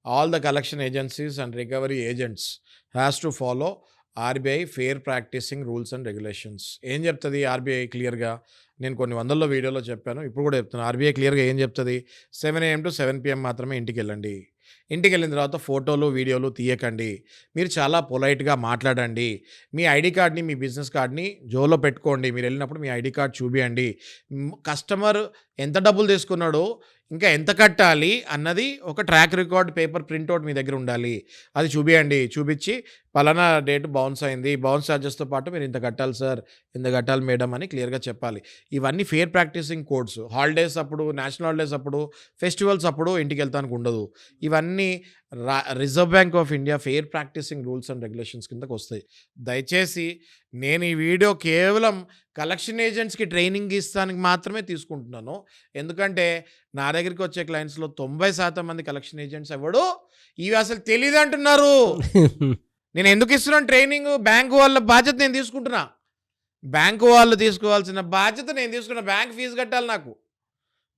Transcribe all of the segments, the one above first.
All the collection agencies and recovery agents has to follow RBI fair practicing rules and regulations. ఏం చెప్తుంది RBI క్లియర్గా? నేను కొన్ని వందల్లో వీడియోలో చెప్పాను, ఇప్పుడు కూడా చెప్తాను. ఆర్బీఐ క్లియర్గా ఏం చెప్తుంది? 7 AM to 7 PM మాత్రమే ఇంటికి వెళ్ళండి. ఇంటికి వెళ్ళిన తర్వాత ఫోటోలు వీడియోలు తీయకండి. మీరు చాలా పొలైట్గా మాట్లాడండి. మీ ఐడి కార్డ్ని, మీ బిజినెస్ కార్డ్ని జోలో పెట్టుకోండి. మీరు వెళ్ళినప్పుడు మీ ఐడి కార్డ్ చూపియండి. కస్టమర్ ఎంత డబ్బులు తీసుకున్నాడో, ఇంకా ఎంత కట్టాలి అన్నది ఒక ట్రాక్ రికార్డ్ పేపర్ ప్రింట్అవుట్ మీ దగ్గర ఉండాలి. అది చూపియండి. చూపించి పలానా డేట్ బౌన్స్ అయింది, బౌన్స్ ఛార్జెస్తో పాటు మీరు ఇంత కట్టాలి సార్, ఇంత కట్టాలి మేడం అని క్లియర్గా చెప్పాలి. ఇవన్నీ ఫెయిర్ ప్రాక్టీసింగ్ కోడ్స్. హాలిడేస్ అప్పుడు, నేషనల్ హాలిడేస్ అప్పుడు, ఫెస్టివల్స్ అప్పుడు ఇంటికి వెళ్తానికి ఉండదు. ఇవన్నీ Reserve Bank of India fair practicing rules and regulations కిందకు వస్తాయి. దయచేసి నేను ఈ వీడియో కేవలం కలెక్షన్ ఏజెంట్స్కి ట్రైనింగ్ ఇస్తానికి మాత్రమే తీసుకుంటున్నాను. ఎందుకంటే నా దగ్గరికి వచ్చే క్లయింట్స్లో 90% మంది కలెక్షన్ ఏజెంట్స్ ఎవడు ఇవి అసలు తెలియదు అంటున్నారు. నేను ఎందుకు ఇస్తున్నాను ట్రైనింగ్? బ్యాంకు వాళ్ళ బాధ్యత నేను తీసుకుంటున్నా. బ్యాంకు వాళ్ళు తీసుకోవాల్సిన బాధ్యత నేను తీసుకున్నా. బ్యాంక్ ఫీజు కట్టాలి నాకు,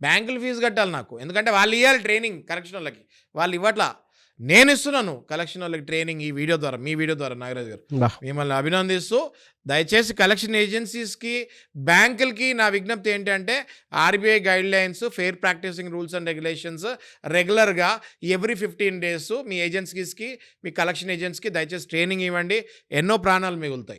బ్యాంకులు ఫీజు కట్టాలి నాకు. ఎందుకంటే వాళ్ళు ఇవ్వాలి ట్రైనింగ్ కలెక్షన్ వాళ్ళకి, వాళ్ళు ఇవ్వట్లా. నేను ఇస్తున్నాను కలెక్షన్ వాళ్ళకి ట్రైనింగ్ ఈ వీడియో ద్వారా, మీ వీడియో ద్వారా. నాగరాజు గారు, మిమ్మల్ని అభినందిస్తూ దయచేసి కలెక్షన్ ఏజెన్సీస్కి, బ్యాంకులకి నా విజ్ఞప్తి ఏంటంటే RBI guidelines, fair practicing rules and regulations రెగ్యులర్గా ఎవ్రీ 15 days మీ ఏజెన్సీస్కి, మీ కలెక్షన్ ఏజెంట్స్కి దయచేసి ట్రైనింగ్ ఇవ్వండి. ఎన్నో ప్రాణాలు మిగులుతాయి.